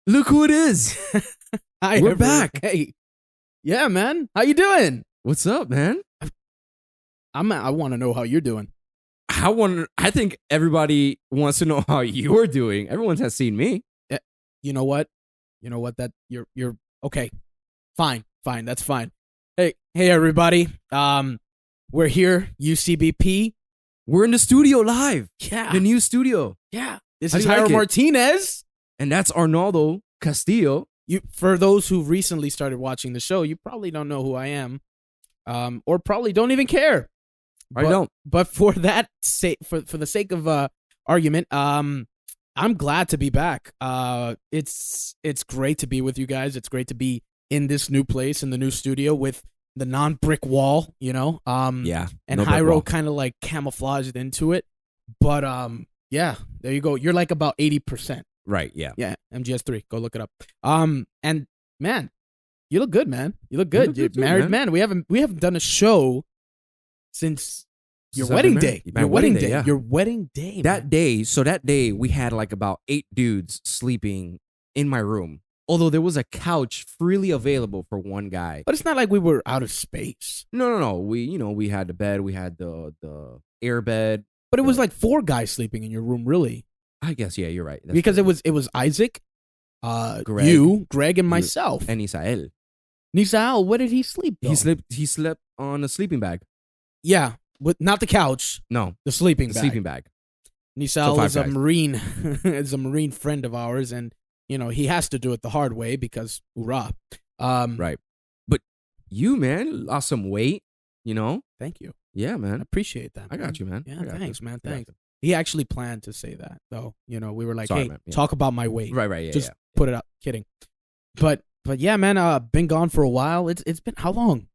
Look who it is. Hi, We're everyone. back. Hey, yeah, man. How you doing? What's up, man? I want to know how you're doing. I think everybody wants to know how you're doing. Everyone has seen me. You know what? That you're okay. Fine. That's fine. Hey, everybody. We're here. UCBP. We're in the studio live. Yeah. The new studio. Yeah. This How is do you like Jairo it? Martinez. And that's Arnaldo Castillo. For those who recently started watching the show, you probably don't know who I am, or probably don't even care. I don't. But for that sake, for the sake of argument, I'm glad to be back. It's great to be with you guys. It's great to be in this new place, in the new studio with the non-brick wall. Yeah. And no brick wall. Jairo kind of like camouflaged into it. But yeah, there you go. You're like about 80%. Right, yeah. Yeah, MGS3. Go look it up. And man, you look good, man. You look good. You're too, married man. man. We haven't done a show since your Since I've wedding been day. married. My Your wedding wedding day, day. yeah. Your wedding day. That day we had like about 8 dudes sleeping in my room. Although there was a couch freely available for one guy. But it's not like we were out of space. No. We had the bed, we had the air bed. But it was like 4 guys sleeping in your room, really. I guess you're right. That's Because fair. it was Isaac, Greg, you, Greg, and myself. and Isael. Nisael, where did he sleep? Though? He slept on a sleeping bag. Yeah, but not the couch, No, the sleeping the bag. sleeping bag. Nisael 5 is a guys. Marine, is a Marine friend of ours, and he has to do it the hard way because hoorah. Right. But you, man, lost some weight, Thank you. Yeah, I man. appreciate that. I got you, man. Yeah, I got thanks, you. man. I got Thanks. you. He actually planned to say that, though. We were like, Sorry, hey, man. Yeah. talk about my weight. Right, yeah. Just yeah. put it up. Kidding. But yeah, man, been gone for a while. It's been how long?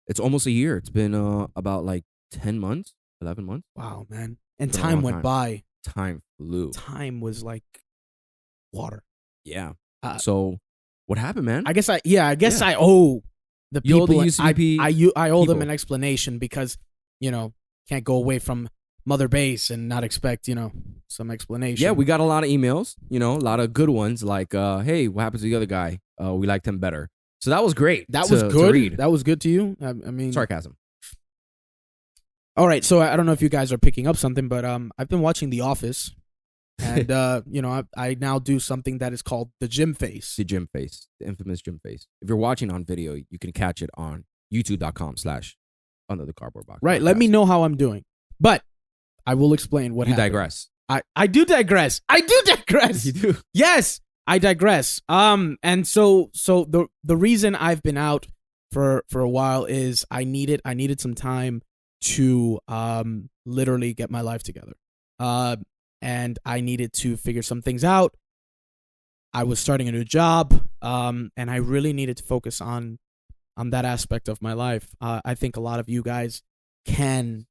It's almost a year. It's been about like 10 months, 11 months. Wow, man. And Been a time long went time. by. Time flew. Time was like water. Yeah. Uh, So what happened, man? I guess I Yeah. owe the You owe people. the UCBP I owe them people. an explanation because can't go away from Mother Base and not expect some explanation. Yeah, we got a lot of emails, a lot of good ones like, hey, what happened to the other guy? We liked him better. So that was great. That to- was to good. read. That was good to you. I mean, Sarcasm. all right. So I don't know if you guys are picking up something, but I've been watching The Office, and I now do something that is called the gym face. The gym face, the infamous gym face. If you're watching on video, you can catch it on youtube.com/under the cardboard box. Right. Let me know how I'm doing, but I will explain what You happened. digress. I do digress. I do digress. You do. Yes, I digress. And so the reason I've been out for a while is I needed some time to literally get my life together. And I needed to figure some things out. I was starting a new job, and I really needed to focus on that aspect of my life. I think a lot of you guys can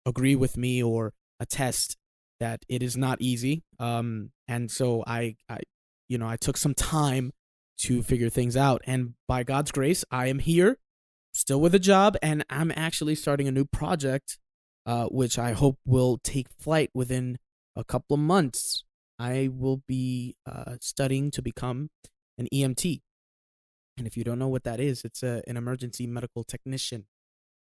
agree with me or attest that it is not easy. And so I took some time to figure things out. And by God's grace, I am here, still with a job, and I'm actually starting a new project, which I hope will take flight within a couple of months. I will be studying to become an EMT. And if you don't know what that is, it's an emergency medical technician.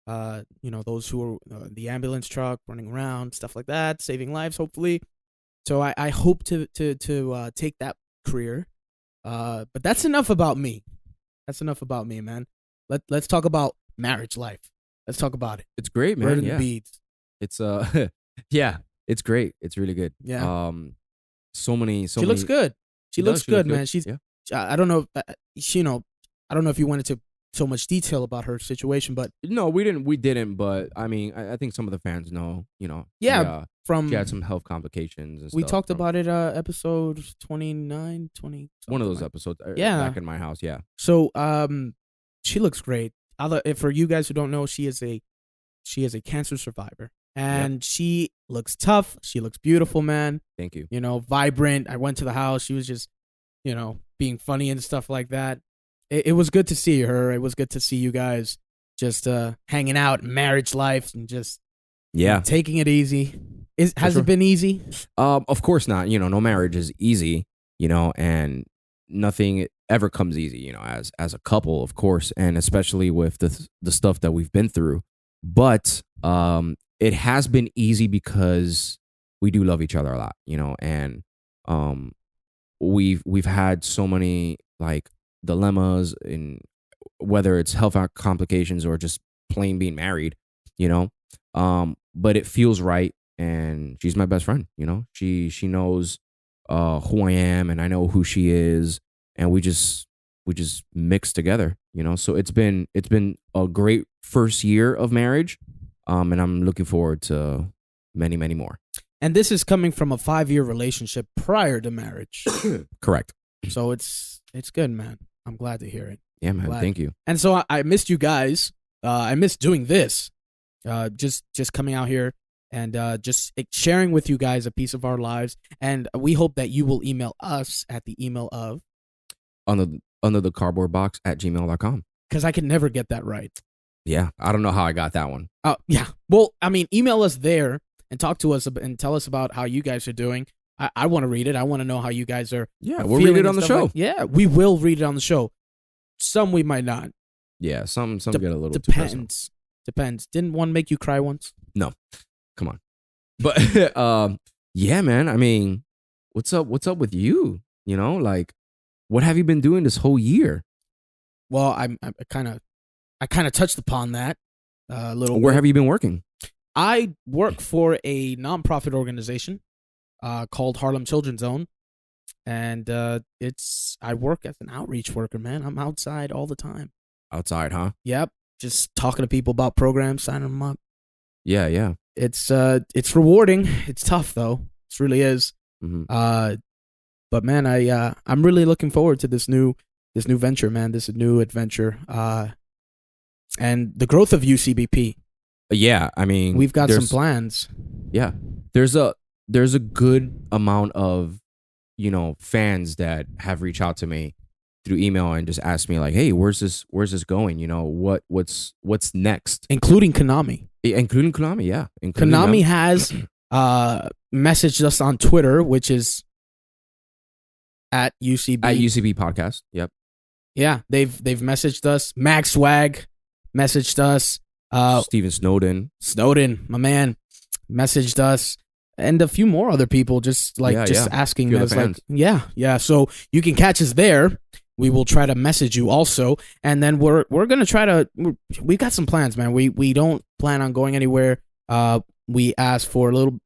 Those who are the ambulance truck running around, stuff like that, saving lives, hopefully. So I hope to take that career. But that's enough about me. That's enough about me, man. Let's talk about marriage life. Let's talk about it. It's great, man. Bird and Yeah. the beads. It's yeah, it's great. It's really good. Yeah. So many. She looks good. She does. looks She looks good, man. good. She's. Yeah. I don't know. I don't know if you went into so much detail about her situation, but No, we didn't. But I mean, I think some of the fans know. Yeah, from she had some health complications. And we stuff talked from about it. Episode 29, 20. one of those something like- episodes. Yeah. Back in my house. Yeah. So she looks great. For you guys who don't know, she is a cancer survivor, and she looks tough. She looks beautiful, man. Thank you. Vibrant. I went to the house. She was just, being funny and stuff like that. It was good to see her. It was good to see you guys just hanging out, marriage life, and just Yeah. taking it easy. Has sure. it been easy? Of course not. No marriage is easy. and nothing ever comes easy, as a couple, of course, and especially with the stuff that we've been through. But it has been easy because we do love each other a lot, and um we've had so many like dilemmas in whether it's health complications or just plain being married, you know. But it feels right, and she's my best friend. She knows who I am, and I know who she is, and we just mix together. So it's been a great first year of marriage, and I'm looking forward to many more. And this is coming from a 5-year relationship prior to marriage. Correct. So it's good, man. I'm glad to hear it. Yeah, man. Glad. Thank you. And so I missed you guys. I missed doing this. Just coming out here and just sharing with you guys a piece of our lives. And we hope that you will email us at the email of under the cardboard box at gmail.com. Because I can never get that right. Yeah, I don't know how I got that one. Yeah. Well, I mean, email us there and talk to us and tell us about how you guys are doing. I want to read it. I want to know how you guys are. Yeah, we'll read it on the show. Yeah, we will read it on the show. Some we might not. Yeah, some get a little depends. Depends. Didn't one make you cry once? No, come on. But yeah, man. I mean, what's up with you? Like, what have you been doing this whole year? Well, I kind of touched upon that a little. Where have you been working? I work for a nonprofit organization called Harlem Children's Zone, and I work as an outreach worker, man. I'm outside all the time. Outside, huh? Yep, just talking to people about programs, signing them up. Yeah. It's rewarding. It's tough though. It really is. Mm-hmm. But man, I'm really looking forward to this new venture, man. This new adventure, and the growth of UCBP. Yeah, I mean, we've got some plans. Yeah, there's a good amount of fans that have reached out to me through email and just asked me like, hey, where's this going? What's next? Including Konami. Including Konami, yeah. Konami has messaged us on Twitter, which is at UCB. At UCB podcast. Yep. Yeah, they've messaged us. Max Swag messaged us. Steven Snowden, my man, messaged us, and a few more other people just asking us like, yeah. So you can catch us there. We will try to message you also, and then we're gonna try to. We've got some plans, man. We don't plan on going anywhere. We asked for a little,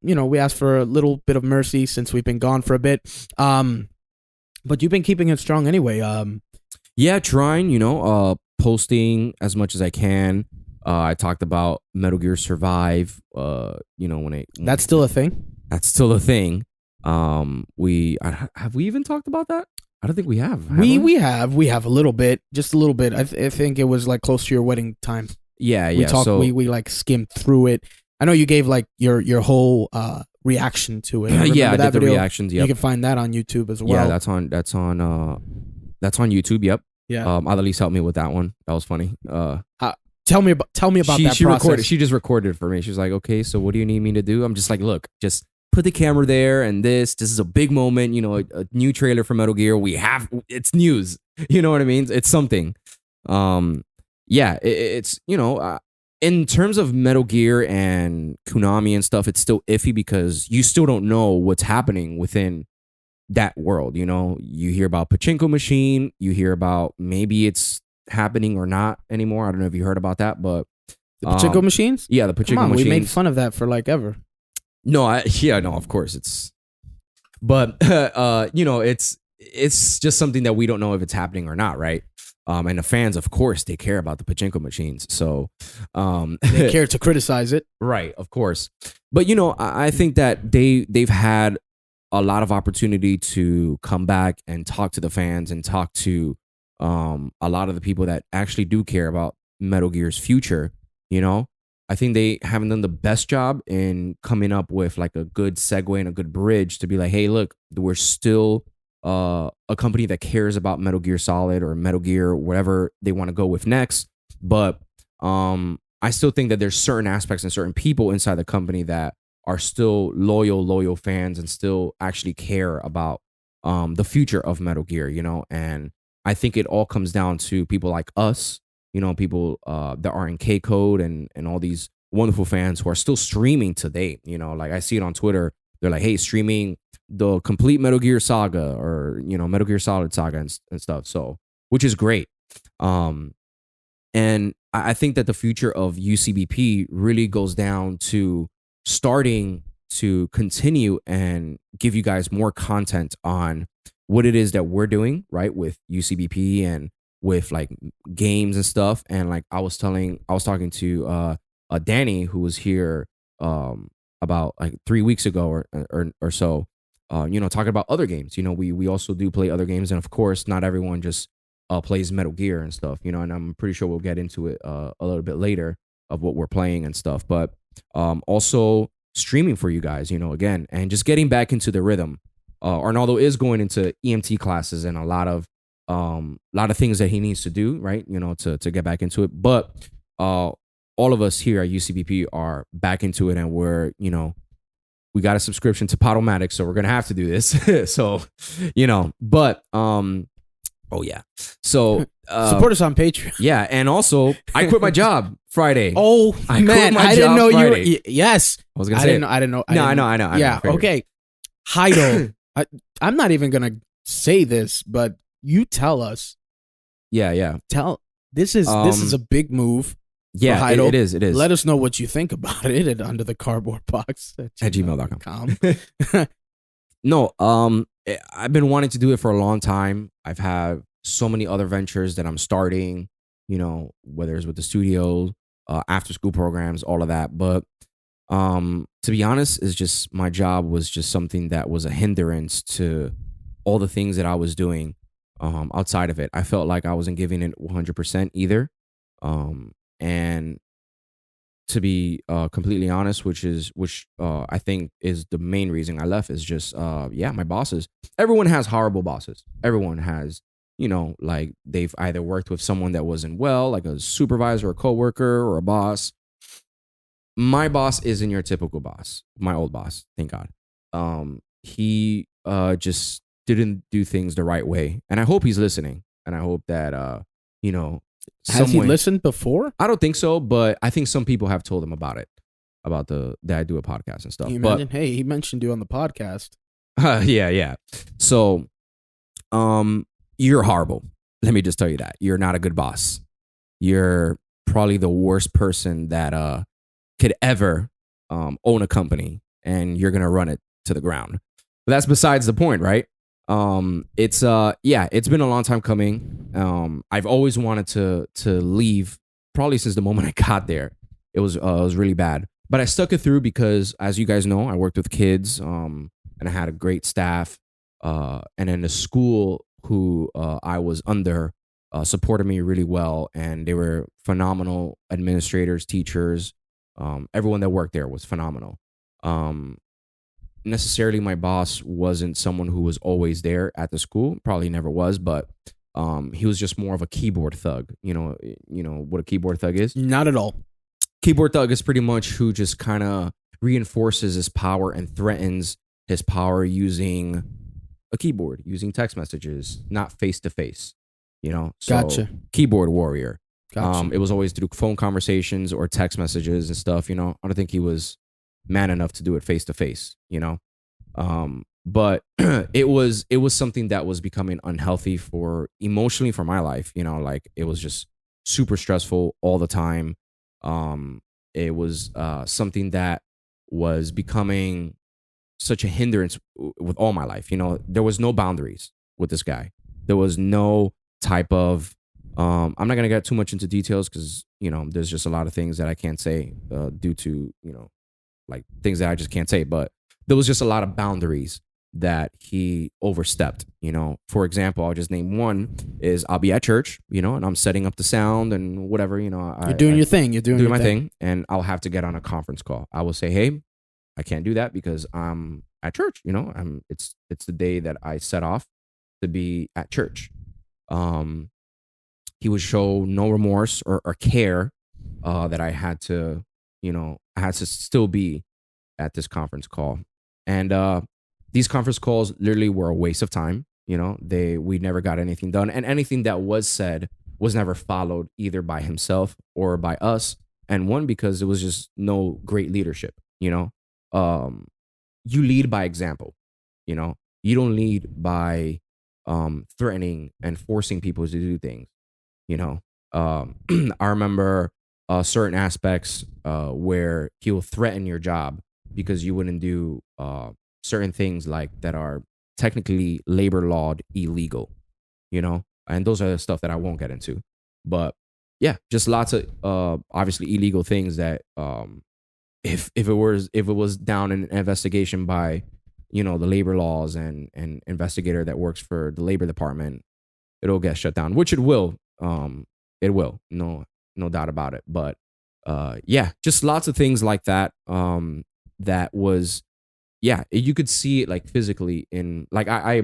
bit of mercy since we've been gone for a bit. But you've been keeping it strong anyway. Yeah, trying. Posting as much as I can. I talked about Metal Gear Survive. That's still a thing. That's still a thing. Have we even talked about that? I don't think we have. We have a little bit, just a little bit. I think it was like close to your wedding time. Yeah. We talked. We like skimmed through it. I know you gave like your whole reaction to it. Yeah, I that did video. The reactions. Yep. You can find that on YouTube as well. Yeah, that's on YouTube. Yep. Yeah. Adalise helped me with that one. That was funny. Tell me about that process. She just recorded for me. She was like, okay, so what do you need me to do? I'm just like, look, just put the camera there, and this is a big moment. A new trailer for Metal Gear. It's news. You know what I mean? It's something. Yeah, it's in terms of Metal Gear and Konami and stuff, it's still iffy because you still don't know what's happening within that world. You hear about Pachinko Machine, you hear about maybe it's happening or not anymore. I don't know if you heard about that, but the Pachinko machines? Yeah, the Pachinko machines. We made fun of that for like ever. No, of course it's, but it's just something that we don't know if it's happening or not, right? And the fans, of course, they care about the Pachinko machines, so they care to criticize it, right? Of course, but I think that they've had a lot of opportunity to come back and talk to the fans and talk to a lot of the people that actually do care about Metal Gear's future. I think they haven't done the best job in coming up with like a good segue and a good bridge to be like, hey, look, we're still a company that cares about Metal Gear Solid or Metal Gear, whatever they want to go with next. But I still think that there's certain aspects and certain people inside the company that are still loyal fans and still actually care about the future of Metal Gear, and I think it all comes down to people like us, people that are in K Code and all these wonderful fans who are still streaming today. Like I see it on Twitter. They're like, hey, streaming the complete Metal Gear Saga or, Metal Gear Solid Saga and stuff. So, which is great. And I think that the future of UCBP really goes down to starting to continue and give you guys more content on what it is that we're doing, right, with UCBP and with like games and stuff. And like I was talking to Danny, who was here about like 3 weeks ago or so, talking about other games. We also do play other games, and of course, not everyone just plays Metal Gear and stuff, and I'm pretty sure we'll get into it a little bit later of what we're playing and stuff. But also streaming for you guys, again, and just getting back into the rhythm. Arnaldo is going into EMT classes and a lot of things that he needs to do, right? To get back into it. But all of us here at UCBP are back into it, and we're, we got a subscription to Podomatic, so we're gonna have to do this. So, but oh yeah. So support us on Patreon. Yeah, and also I quit my job Friday. Oh man, I didn't know Friday. You were. Yes, I was gonna say. I didn't know. I know. Yeah. Okay. Heido, I'm not even gonna say this, but you tell us. Yeah. This is a big move. Yeah, it is. Let us know what you think about it at under the cardboard box at gmail.com. No, I've been wanting to do it for a long time. I've had so many other ventures that I'm starting, whether it's with the studio, after school programs, all of that. But to be honest, it's just my job was just something that was a hindrance to all the things that I was doing outside of it. I felt like I wasn't giving it 100% either. And to be completely honest, which I think is the main reason I left, is just my bosses. Everyone has horrible bosses. Everyone has, like they've either worked with someone that wasn't well, like a supervisor, a coworker, or a boss. My boss isn't your typical boss. My old boss, thank God. He just didn't do things the right way, and I hope he's listening. And I hope that has he listened before? I don't think so, but I think some people have told him about it, about that I do a podcast and stuff. Can you imagine? Hey, he mentioned you on the podcast. Yeah. So, you're horrible. Let me just tell you that. You're not a good boss. You're probably the worst person that could ever own a company, and you're gonna run it to the ground. But that's besides the point, right? It's been a long time coming. I've always wanted to leave, probably since the moment I got there. It was really bad, but I stuck it through because, as you guys know, I worked with kids, and I had a great staff, and then the school who I was under supported me really well, and they were phenomenal administrators, teachers. Everyone that worked there was phenomenal. Necessarily my boss wasn't someone who was always there at the school, probably never was, but he was just more of a keyboard thug. You know what a keyboard thug is? Not at all. Keyboard thug is pretty much who just kind of reinforces his power and threatens his power using a keyboard, using text messages, not face to face. So gotcha. Keyboard warrior. Gotcha. It was always through phone conversations or text messages and stuff. I don't think he was man enough to do it face to face, but it was something that was becoming unhealthy emotionally for my life. Like it was just super stressful all the time. It was something that was becoming such a hindrance with all my life. There was no boundaries with this guy. There was no type of I'm not gonna get too much into details because there's just a lot of things that I can't say due to like things that I just can't say, but there was just a lot of boundaries that he overstepped. For example, I'll just name one is I'll be at church, and I'm setting up the sound and whatever, you're doing your thing. You're doing my thing. And I'll have to get on a conference call. I will say, hey, I can't do that because I'm at church. It's the day that I set off to be at church. He would show no remorse or care that I had to, I had to still be at this conference call. And These conference calls literally were a waste of time. We never got anything done, and anything that was said was never followed either by himself or by us. And one, because it was just no great leadership. Um, you lead by example. You know, you don't lead by threatening and forcing people to do things. You know, I remember certain aspects where he'll threaten your job because you wouldn't do certain things like that are technically labor lawed illegal. And those are the stuff that I won't get into. But yeah, just lots of obviously illegal things that if it was down in an investigation by the labor laws and investigator that works for the labor department, it'll get shut down, which it will. It will, no doubt about it. But yeah, just lots of things like that. That was, yeah, you could see it like physically in like I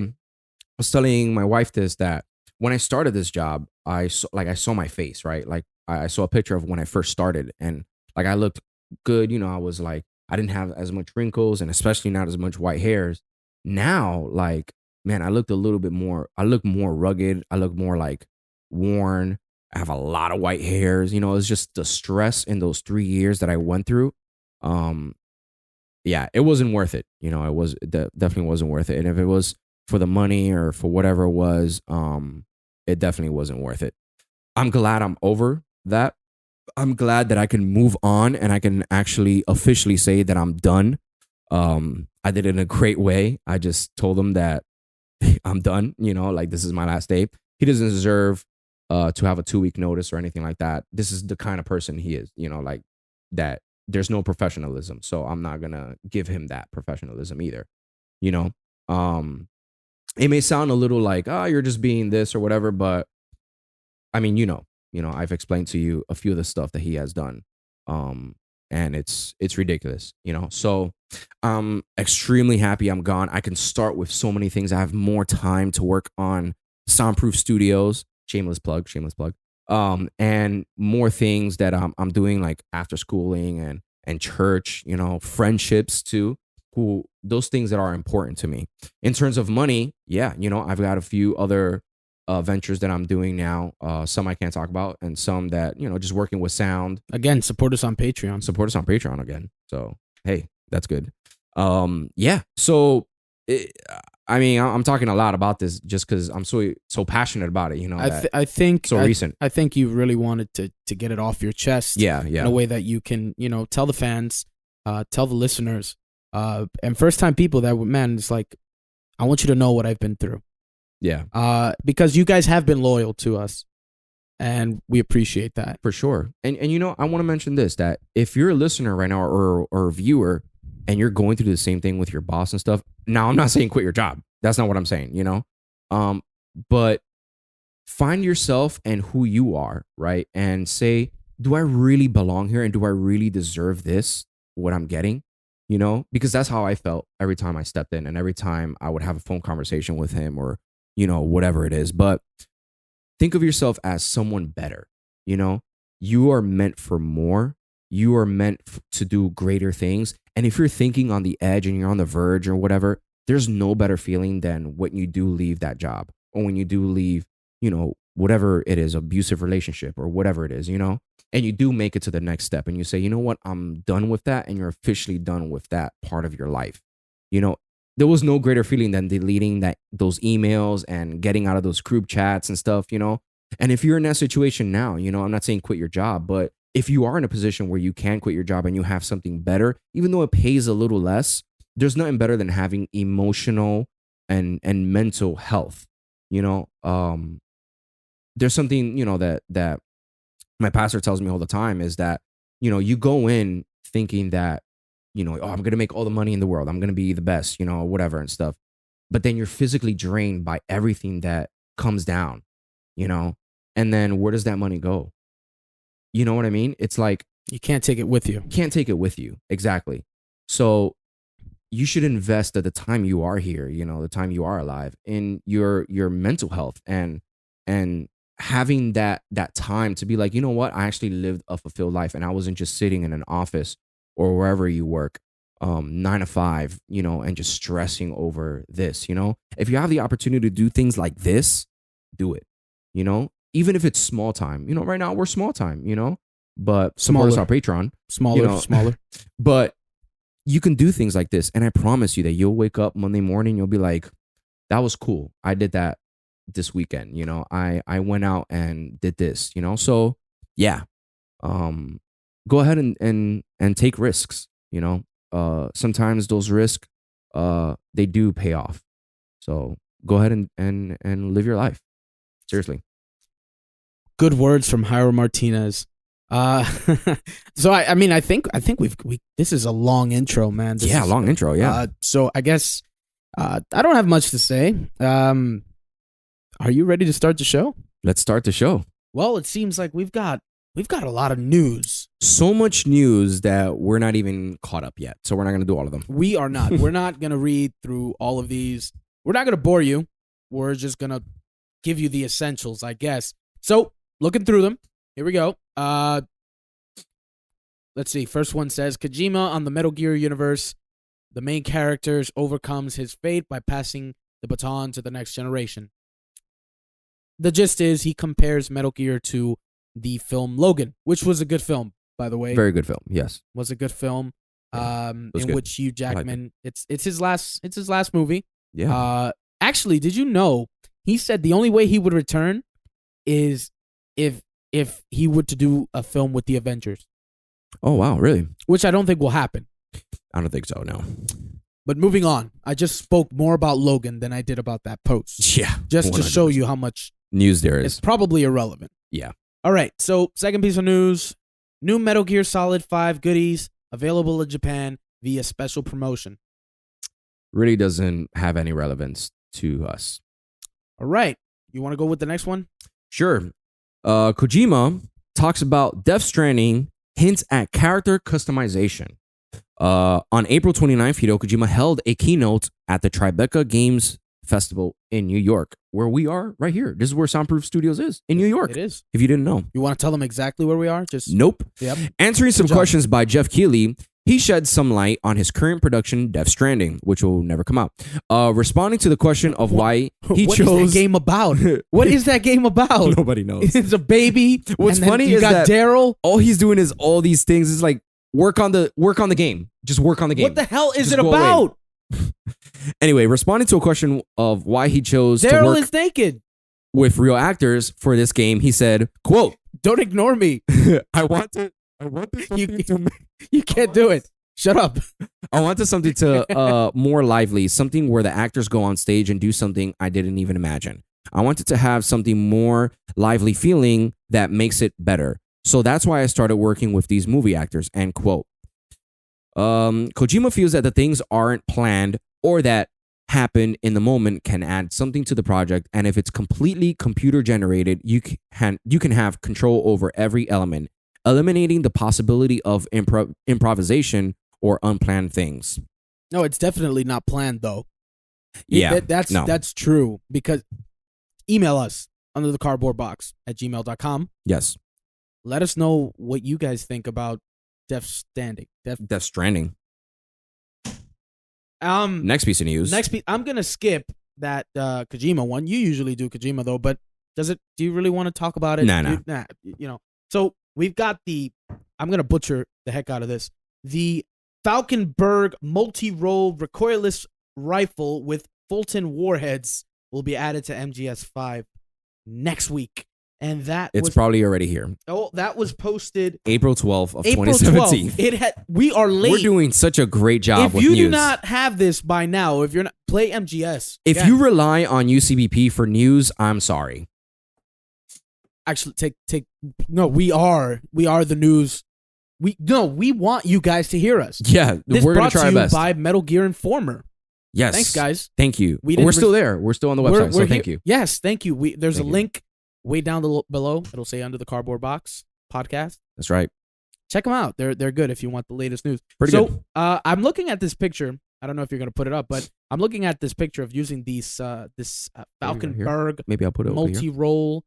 was telling my wife this, that when I started this job, I saw my face, right? Like I saw a picture of when I first started, and like I looked good. I was like, I didn't have as much wrinkles and especially not as much white hairs. Now, like, man, I looked a little bit more, I look more rugged. I look more like worn. I have a lot of white hairs. It's just the stress in those 3 years that I went through. Um, yeah, it wasn't worth it. Definitely wasn't worth it. And if it was for the money or for whatever it was, it definitely wasn't worth it. I'm glad I'm over that. I'm glad that I can move on and I can actually officially say that I'm done. I did it in a great way. I just told him that I'm done, like this is my last day. He doesn't deserve to have a 2-week notice or anything like that. This is the kind of person he is, like that. There's no professionalism. So I'm not going to give him that professionalism either. You know, it may sound a little like, oh, you're just being this or whatever, but I mean, I've explained to you a few of the stuff that he has done. And it's ridiculous, So I'm extremely happy I'm gone. I can start with so many things. I have more time to work on Soundproof Studios. Shameless plug. And more things that I'm doing, like after schooling and church, friendships too. Those things that are important to me. In terms of money, yeah, I've got a few other ventures that I'm doing now. Some I can't talk about, and some that just working with sound. Again, support us on Patreon. Support us on Patreon again. So hey, that's good. Yeah. So I mean, I'm talking a lot about this just because I'm so passionate about it. I think so recent. I think you really wanted to get it off your chest. Yeah. In a way that you can, tell the fans, tell the listeners, and first time people that man, it's like, I want you to know what I've been through. Yeah. Because you guys have been loyal to us, and we appreciate that for sure. And I want to mention this, that if you're a listener right now or a viewer, and you're going through the same thing with your boss and stuff. Now, I'm not saying quit your job. That's not what I'm saying, but find yourself and who you are, right? And say, do I really belong here? And do I really deserve this, what I'm getting? Because that's how I felt every time I stepped in and every time I would have a phone conversation with him or, whatever it is. But think of yourself as someone better. You are meant for more. You are meant to do greater things. And if you're thinking on the edge and you're on the verge or whatever, there's no better feeling than when you do leave that job or when you do leave, whatever it is, abusive relationship or whatever it is, and you do make it to the next step and you say, you know what, I'm done with that. And you're officially done with that part of your life. There was no greater feeling than deleting those emails and getting out of those group chats and stuff, And if you're in that situation now, I'm not saying quit your job, but if you are in a position where you can quit your job and you have something better, even though it pays a little less, there's nothing better than having emotional and mental health. There's something, that my pastor tells me all the time is that, you go in thinking that, oh, I'm going to make all the money in the world. I'm going to be the best, whatever and stuff. But then you're physically drained by everything that comes down, and then where does that money go? You know what I mean? It's like you can't take it with you. Can't take it with you. Exactly. So you should invest at the time you are here, the time you are alive, in your mental health and having that time to be like, you know what? I actually lived a fulfilled life and I wasn't just sitting in an office or wherever you work, 9 to 5, and just stressing over this. If you have the opportunity to do things like this, do it. Even if it's small time. Right now we're small time. But support us on Patreon. Smaller. But you can do things like this, and I promise you that you'll wake up Monday morning, you'll be like, that was cool. I did that this weekend. I went out and did this. So yeah, go ahead and take risks. Sometimes those risks, they do pay off. So go ahead and live your life. Seriously. Good words from Jairo Martinez. So I think we this is a long intro, man. Long intro. Yeah. So I guess I don't have much to say. Are you ready to start the show? Let's start the show. Well, it seems like we've got a lot of news. So much news that we're not even caught up yet. So we're not going to do all of them. We are not. We're not going to read through all of these. We're not going to bore you. We're just going to give you the essentials, I guess. So, looking through them, here we go. Let's see. First one says, Kojima on the Metal Gear universe, the main character overcomes his fate by passing the baton to the next generation. The gist is he compares Metal Gear to the film Logan, which was a good film, by the way. Very good film, yes. Was a good film. In good. which Hugh Jackman, it's his last movie. Yeah. Actually, did you know he said the only way he would return is if he were to do a film with the Avengers. Oh wow, really? Which I don't think will happen. I don't think so, no. But moving on, I just spoke more about Logan than I did about that post. Yeah. Just 100%. to show you how much news there is. It's probably irrelevant. Yeah. All right, so second piece of news, new Metal Gear Solid 5 goodies available in Japan via special promotion. Really doesn't have any relevance to us. All right, you want to go with the next one? Sure. Kojima talks about Death Stranding, hints at character customization. On April 29th, Hideo Kojima held a keynote at the Tribeca Games Festival in New York, where we are right here. This is where Soundproof Studios is, in New York. It is. If you didn't know. You want to tell them exactly where we are? Nope. Yep. Answering some questions by Jeff Keighley, he shed some light on his current production, Death Stranding, which will never come out. Responding to the question of why he chose... What is that game about? What is that game about? Nobody knows. It's a baby. What's funny is that Daryl. All he's doing is all these things. It's like, work on the game. Just work on the game. What the hell is Just it about? Anyway, responding to a question of why he chose to Daryl work is naked with real actors for this game, he said, quote, "Don't ignore me. I wanted something to make, You can't do it. Shut up. I wanted something to more lively, something where the actors go on stage and do something I didn't even imagine. I wanted to have something more lively feeling that makes it better. So that's why I started working with these movie actors," end quote. Kojima feels that the things aren't planned or that happen in the moment can add something to the project, and if it's completely computer generated, you can have control over every element, eliminating the possibility of improvisation or unplanned things. No, it's definitely not planned though. Yeah, that's true, because email us under the cardboardbox at gmail.com. Yes. Let us know what you guys think about Death Stranding. Next piece of news. I'm gonna skip that Kojima one. You usually do Kojima though, but do you really want to talk about it? Nah. So we've got I'm gonna butcher the heck out of this. The Falkenberg multi-role recoilless rifle with Fulton warheads will be added to MGS5 next week. And it's probably already here. Oh, that was posted April 12th of 2017. 12th. We are late. We're doing such a great job with news. If you do not have this by now, if you're not, play MGS. If you rely on UCBP for news, I'm sorry. Actually, no, we are the news. We want you guys to hear us. Yeah, we're going to try our best. By Metal Gear Informer. Yes. Thanks, guys. Thank you. We're still there. We're still on the website, so thank you. Yes, thank you. There's a link way down below. It'll say Under the Cardboard Box podcast. That's right. Check them out. They're good if you want the latest news. Pretty good. I'm looking at this picture. I don't know if you're going to put it up, but I'm looking at this picture of using this Falkenberg maybe I'll put it multi-roll,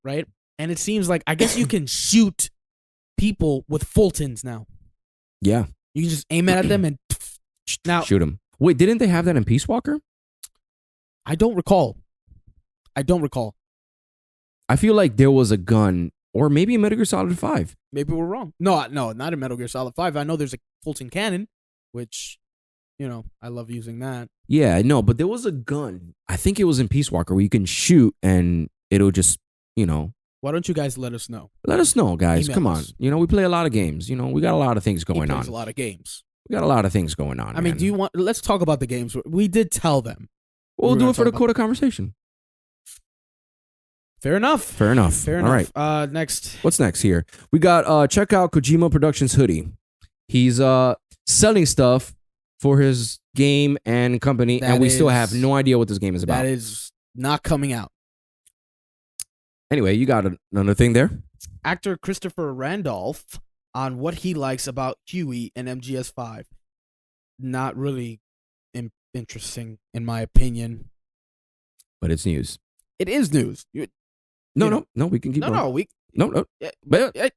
right? And it seems like, I guess you can shoot people with Fultons now. Yeah. You can just aim it at them and now Shoot him. Wait, didn't they have that in Peace Walker? I don't recall. I feel like there was a gun, or maybe in Metal Gear Solid 5. Maybe we're wrong. No, not in Metal Gear Solid 5. I know there's a Fulton cannon, which, I love using that. Yeah, no, but there was a gun. I think it was in Peace Walker where you can shoot and it'll just, Why don't you guys let us know? Let us know, guys. Email Come on. us. We play a lot of games. We got a lot of things He going plays on. a lot of games. We got a lot of things going on. I mean, man. let's talk about the games. We did tell them. We'll we're do gonna it for the talk quarter conversation. Fair enough. All right. Next. What's next here? We got check out Kojima Productions hoodie. He's selling stuff for his game and company, and we still have no idea what this game is about. That is not coming out. Anyway, you got another thing there? Actor Christopher Randolph on what he likes about Huey and MGS5. Not really interesting, in my opinion. But it's news. It is news. No, we can keep going. No. But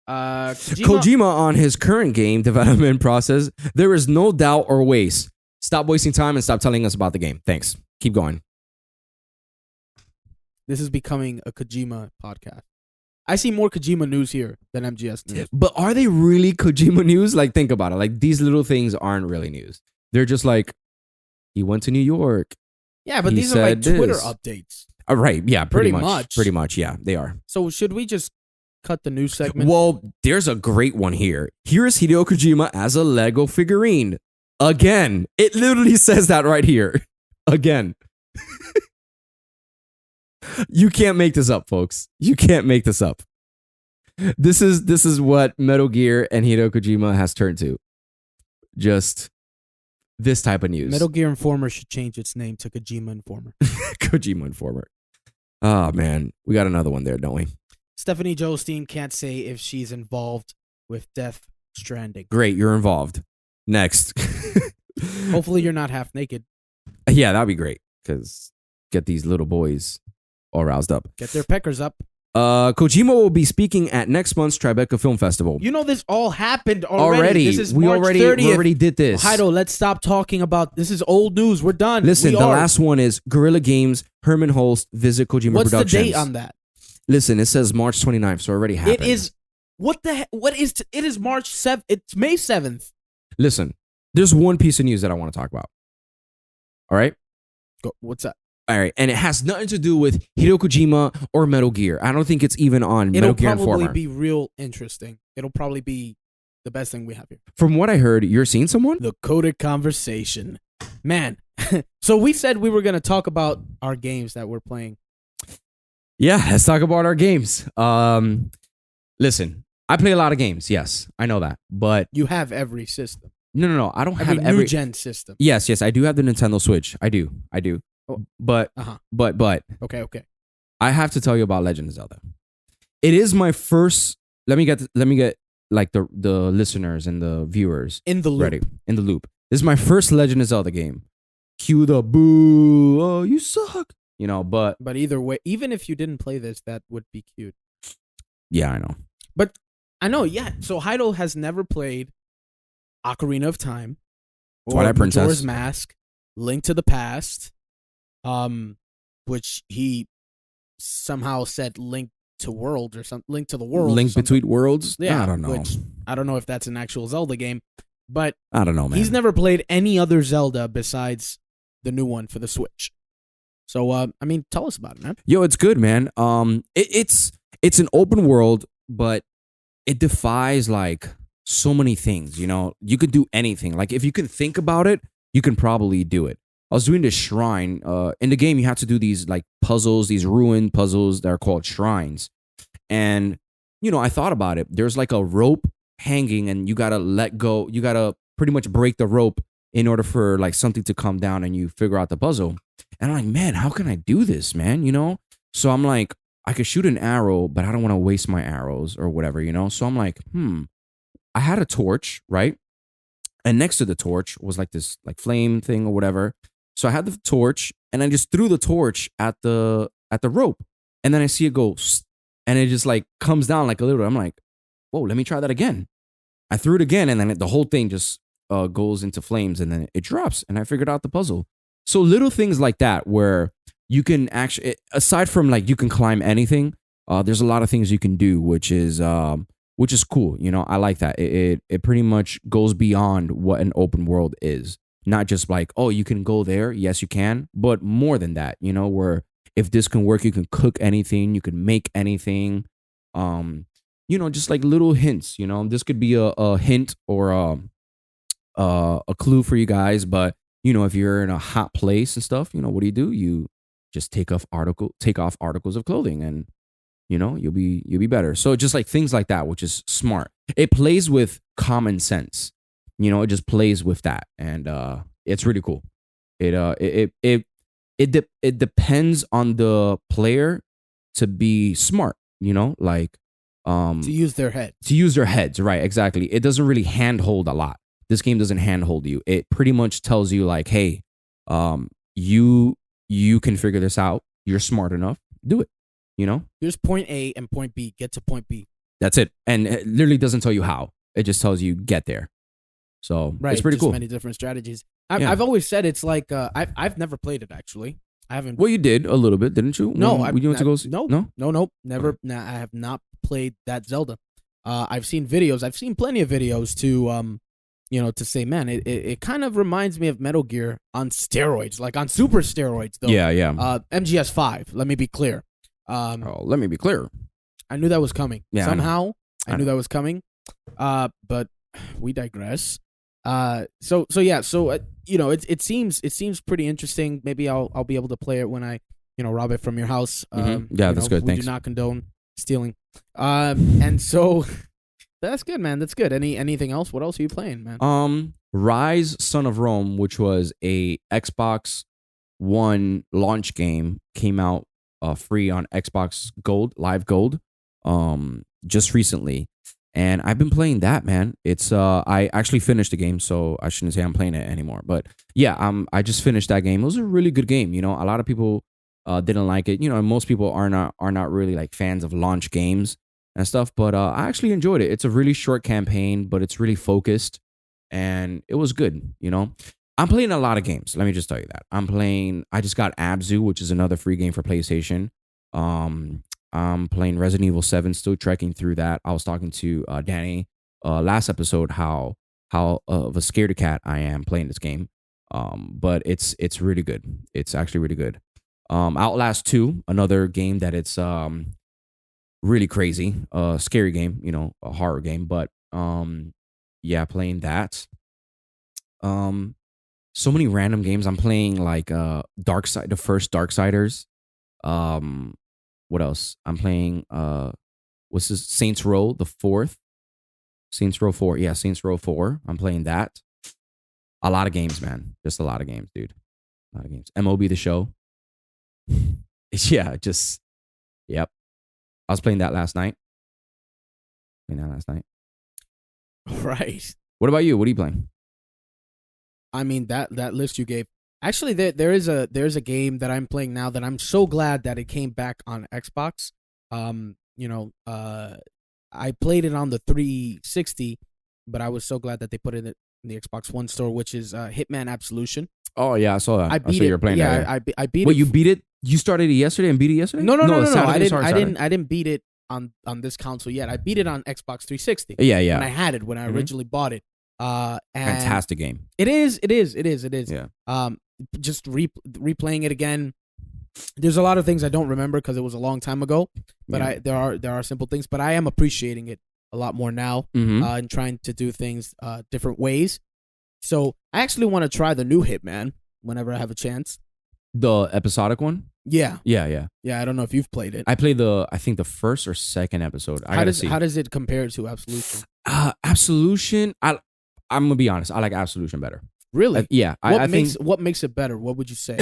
Kojima on his current game development process, there is no doubt or waste. Stop wasting time and stop telling us about the game. Thanks. Keep going. This is becoming a Kojima podcast. I see more Kojima news here than MGS news. But are they really Kojima news? Like, think about it. Like, these little things aren't really news. They're just like, he went to New York. Yeah, but these are like Twitter updates. Right. Yeah, pretty Pretty much. much. Pretty much. Yeah, they are. So should we just cut the news segment? Well, there's a great one here. Here is Hideo Kojima as a Lego figurine. Again. It literally says that right here. Again. You can't make this up, folks. You can't make this up. This is what Metal Gear and Hideo Kojima has turned to. Just this type of news. Metal Gear Informer should change its name to Kojima Informer. Kojima Informer. Oh, man. We got another one there, don't we? Stephanie Jostein can't say if she's involved with Death Stranding. Great, you're involved. Next. Hopefully you're not half naked. Yeah, that'd be great. Because get these little boys all roused up. Get their peckers up. Kojima will be speaking at next month's Tribeca Film Festival. You know this all happened already. This is March 30th. We already did this. Heido, let's stop talking about this. Is old news. We're done. Listen, the last one is Guerrilla Games, Herman Holst, visit Kojima What's Productions. the date on that? Listen, it says March 29th, so it already happened. It is, what the heck? It is March 7th. It's May 7th. Listen, there's one piece of news that I want to talk about. All right? Go. What's that? All right, and it has nothing to do with Hideo Kojima or Metal Gear. I don't think it's even on Metal Gear Informer. It'll probably be real interesting. It'll probably be the best thing we have here. From what I heard, you're seeing someone? The Coded Conversation. Man. So we said we were going to talk about our games that we're playing. Yeah, let's talk about our games. Listen, I play a lot of games. Yes, I know that. But you have every system. No. I don't have every new gen system. Yes, I do have the Nintendo Switch. I do. But Okay. I have to tell you about Legend of Zelda. It is my first. Let me get like the listeners and the viewers in the loop. Ready in the loop. This is my first Legend of Zelda game. Cue the boo! Oh, you suck. But either way, even if you didn't play this, that would be cute. Yeah, I know. But I know, yeah. So Heido has never played Ocarina of Time, Twilight Princess, Majora's Mask, Link to the Past, which he somehow said Link to World or something. Link to the World. Link Between Worlds. Yeah, I don't know. Which I don't know if that's an actual Zelda game, but I don't know, man. He's never played any other Zelda besides the new one for the Switch. So, I mean, tell us about it, man. Yo, it's good, man. It's an open world, but it defies like so many things. You could do anything. Like if you can think about it, you can probably do it. I was doing this shrine. In the game, you have to do these like puzzles, these ruined puzzles that are called shrines. And I thought about it. There's like a rope hanging, and you gotta let go. You gotta pretty much break the rope in order for like something to come down, and you figure out the puzzle. And I'm like, man, how can I do this, man? So I'm like, I could shoot an arrow, but I don't want to waste my arrows or whatever, So I'm like, I had a torch, right? And next to the torch was like this like flame thing or whatever. So I had the torch, and I just threw the torch at the rope, and then I see it go, and it just like comes down like a little. I'm like, whoa, let me try that again. I threw it again, and then the whole thing just goes into flames, and then it drops, and I figured out the puzzle. So little things like that where you can actually, aside from like you can climb anything, there's a lot of things you can do, which is cool. You know, I like that. It pretty much goes beyond what an open world is. Not just like, oh, you can go there. Yes, you can, but more than that. You know, where if this can work, you can cook anything, you can make anything. You know, just like little hints. You know, this could be a hint or a clue for you guys. But you know, if you're in a hot place and stuff, you know, what do? You just take off articles of clothing, and you know, you'll be better. So just like things like that, which is smart. It plays with common sense. You know, it just plays with that, and it's really cool. It depends on the player to be smart. You know, like To use their head. to use their heads, right? Exactly. It doesn't really handhold a lot. This game doesn't handhold you. It pretty much tells you like, hey, you can figure this out. You're smart enough. Do it. You know, Here's point A and point B. Get to point B. that's it. And it literally doesn't tell you how. It just tells you get there. So Right. it's pretty just cool. many different strategies. Yeah. I've always said it's like I've never played it actually. I haven't. Well, you did a little bit, didn't you? No, when you went to go see? no, never. Nah, I have not played that Zelda. I've seen videos. I've seen plenty of videos to to say, man, it kind of reminds me of Metal Gear on steroids, like on super steroids, though. Yeah. MGS5. Let me be clear. Let me be clear. I knew that was coming. Yeah, Somehow I I knew know. that was coming. But we digress. So it seems pretty interesting. Maybe I'll be able to play it when I rob it from your house. Yeah, that's good. We Thanks. do not condone stealing. And so that's good, man. That's good. Anything else? What else are you playing, man? Rise Son of Rome, which was a Xbox One launch game, came out free on Xbox Gold, Live Gold, just recently. And I've been playing that, man. It's I actually finished the game, so I shouldn't say I'm playing it anymore. But yeah, I just finished that game. It was a really good game. You know, a lot of people didn't like it. You know, and most people are not really like fans of launch games and stuff. But I actually enjoyed it. It's a really short campaign, but it's really focused, and it was good. You know, I'm playing a lot of games. Let me just tell you that I just got Abzu, which is another free game for PlayStation. I'm playing Resident Evil 7, still trekking through that. I was talking to Danny last episode how of a scaredy cat I am playing this game. But it's really good. It's actually really good. Outlast 2, another game that it's really crazy, scary game, you know, a horror game. But yeah, playing that. So many random games. I'm playing like the first Darksiders. What else? I'm playing what's this? Saints Row, the fourth. Saints Row 4. Yeah, Saints Row 4. I'm playing that. A lot of games, man. Just a lot of games, dude. A lot of games. MOB the show. Yeah, just yep. I was playing that last night. Right. What about you? What are you playing? I mean that list you gave. Actually, there's a game that I'm playing now that I'm so glad that it came back on Xbox. I played it on the 360, but I was so glad that they put it in the Xbox One store, which is Hitman Absolution. Oh yeah, I saw that. I beat saw it. you were playing yeah, that. I beat Wait, it. you beat it? You started it yesterday and beat it yesterday? No. Saturday, I Saturday. didn't beat it on this console yet. I beat it on Xbox 360. Yeah. When I had it, when I originally bought it. And Fantastic game. It is. Yeah. Just replaying it again. There's a lot of things I don't remember because it was a long time ago. But Yeah. there are simple things. But I am appreciating it a lot more now. Mhm. And trying to do things different ways. So I actually want to try the new Hitman whenever I have a chance. The episodic one? Yeah. Yeah. I don't know if you've played it. I played I think the first or second episode. I gotta see. How does it compare to Absolution? Absolution. I'm gonna be honest. I like Absolution better. Really? Yeah. What makes it better? What would you say?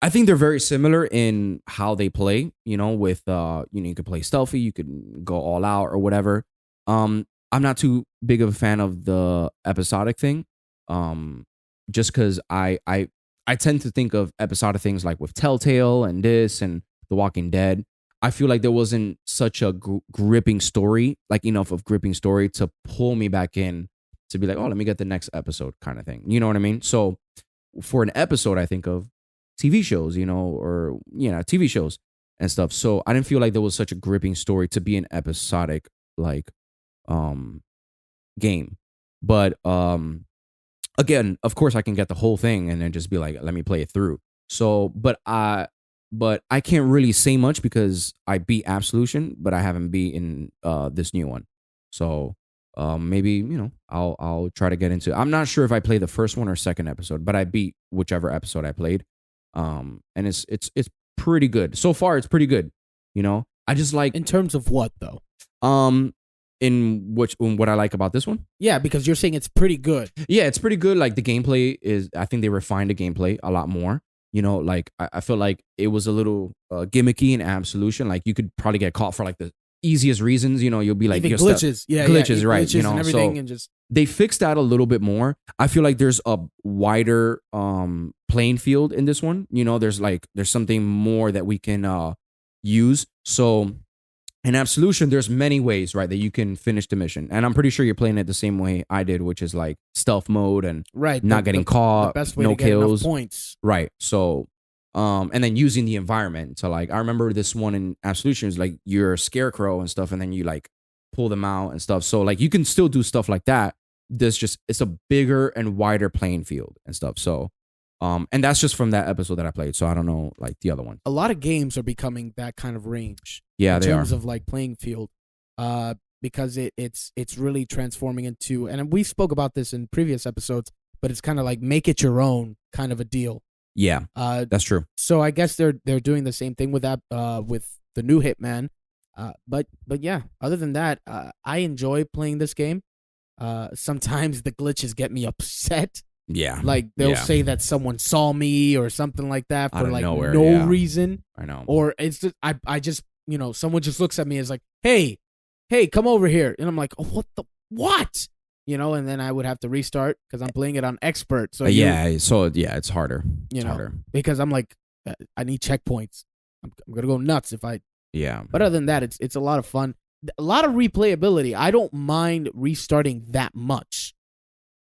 I think they're very similar in how they play. You know, with you could play stealthy, you could go all out or whatever. I'm not too big of a fan of the episodic thing. Just because I tend to think of episodic things like with Telltale and this and The Walking Dead. I feel like there wasn't such a gripping story, like enough of gripping story to pull me back in to be like, oh, let me get the next episode kind of thing. You know what I mean? So for an episode, I think of TV shows, or TV shows and stuff. So I didn't feel like there was such a gripping story to be an episodic like game. But again, of course I can get the whole thing and then just be like, let me play it through. So but I can't really say much because I beat Absolution, but I haven't beaten this new one. So maybe I'll try to get into it. I'm not sure if I played the first one or second episode, but I beat whichever episode I played. And it's pretty good. So far it's pretty good. I just like, In terms of what though? in what I like about this one. Yeah, because you're saying it's pretty good. Yeah, it's pretty good. Like the gameplay I think they refined the gameplay a lot more. Like I feel like it was a little gimmicky in Absolution. Like you could probably get caught for like the easiest reasons. You'll be like Even glitches. glitches, right? Glitches and everything, so and just they fixed that a little bit more. I feel like there's a wider playing field in this one. There's something more that we can use. So in Absolution, there's many ways, right, that you can finish the mission. And I'm pretty sure you're playing it the same way I did, which is like stealth mode and not getting caught, the best way no to get kills. enough points. Right. So, and then using the environment. So like, I remember this one in Absolution is like you're a scarecrow and stuff, and then you like pull them out and stuff. So like you can still do stuff like that. It's a bigger and wider playing field and stuff. So, and that's just from that episode that I played. So I don't know like the other one. A lot of games are becoming that kind of range. Yeah, in they terms are. of like playing field, because it's really transforming into, and we spoke about this in previous episodes, but it's kind of like make it your own kind of a deal. Yeah, that's true. So I guess they're doing the same thing with that with the new Hitman. But yeah, other than that, I enjoy playing this game. Sometimes the glitches get me upset. Yeah, Like they'll say that someone saw me or something like that for like nowhere, no yeah. reason. I know. Or it's just, I just, someone just looks at me as like, hey, come over here. And I'm like, oh, what? And then I would have to restart because I'm playing it on expert. So it's harder. It's harder. Because I'm like, I need checkpoints. I'm going to go nuts if I. Yeah. But other than that, it's a lot of fun. A lot of replayability. I don't mind restarting that much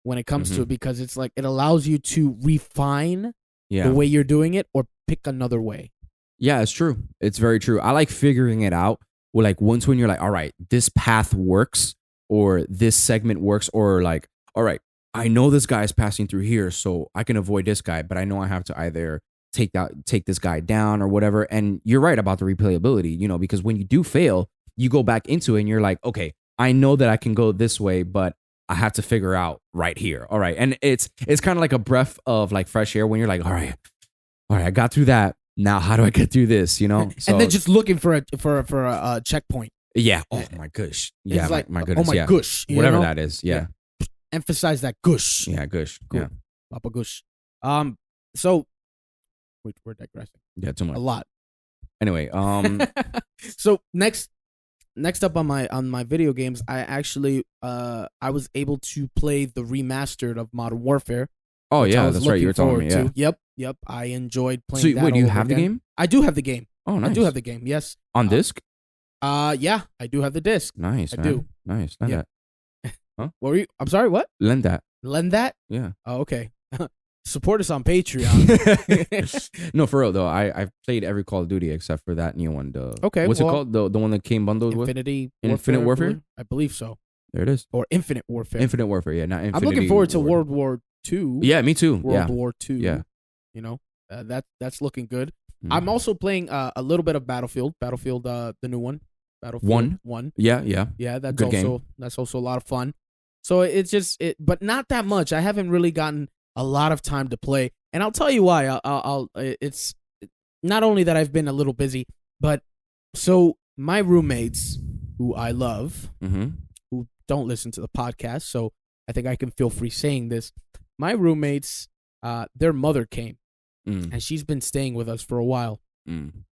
when it comes to it because it's like it allows you to refine the way you're doing it or pick another way. Yeah, it's true. It's very true. I like figuring it out. Well, like once when you're like, all right, this path works or this segment works, or like, all right, I know this guy is passing through here, so I can avoid this guy, but I know I have to either take this guy down or whatever. And you're right about the replayability, because when you do fail, you go back into it and you're like, okay, I know that I can go this way, but I have to figure out right here. All right. And it's kind of like a breath of like fresh air when you're like, all right, I got through that. Now, how do I get through this? So, and then just looking for a checkpoint. Yeah. Oh my gosh. Yeah. It's like, my goodness. Oh my gosh. Whatever that is. Yeah. Emphasize that gush. Yeah. Gush. Cool. Yeah. Papa gush. So we're digressing. Yeah. Too much. A lot. Anyway. So next up on my video games, I actually I was able to play the remastered of Modern Warfare. Oh yeah, that's right. You were telling me. Yeah. Yep. I enjoyed playing. So that wait, do you over have again. the game? I do have the game. Oh, nice. I do have the game. Yes. On disc? Yeah, I do have the disc. Nice. I man. do. Nice. Lend that. What were you? I'm sorry. What? Lend that. Lend that? Yeah. Oh, okay. Support us on Patreon. No, for real though. I've played every Call of Duty except for that new one. What's it called? The one that came bundled with Infinite Warfare? I believe so. There it is. Or Infinite Warfare. Infinite Warfare. Yeah, not Infinite. I'm looking forward to World War II. Yeah, me too. World War II. Yeah. That's looking good. Mm. I'm also playing a little bit of Battlefield, the new one. Battlefield 1. Yeah. Yeah, that's Good game. that's also a lot of fun. So it's just but not that much. I haven't really gotten a lot of time to play, and I'll tell you why. It's not only that I've been a little busy, but so my roommates, who I love, who don't listen to the podcast, so I think I can feel free saying this. My roommates, their mother came, and she's been staying with us for a while. And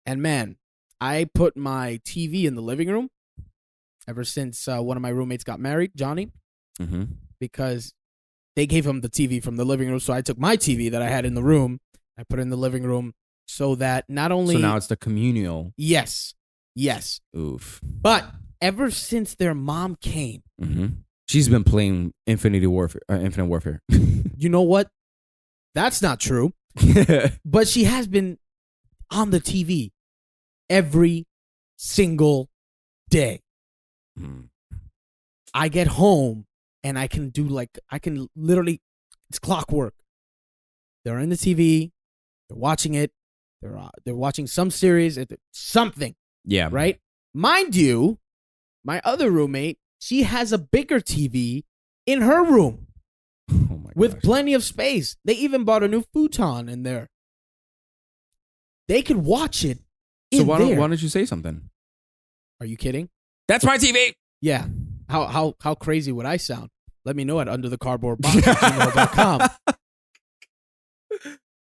man, I put my TV in the living room ever since one of my roommates got married, Johnny, because they gave him the TV from the living room. So I took my TV that I had in the room, I put it in the living room so that not only... So now it's the communal. Yes. Oof. But ever since their mom came, She's been playing Infinite Warfare. You know what? That's not true. But she has been on the TV every single day. I get home and I can literally, it's clockwork. They're in the TV, they're watching it, they're watching some series, something. Yeah. Right? Mind you, my other roommate, she has a bigger TV in her room. Oh my with gosh. plenty of space. They even bought a new futon in there. They could watch it. So why don't you say something? Are you kidding? That's my TV. Yeah. How crazy would I sound? Let me know at underthecardboardbox@gmail.com.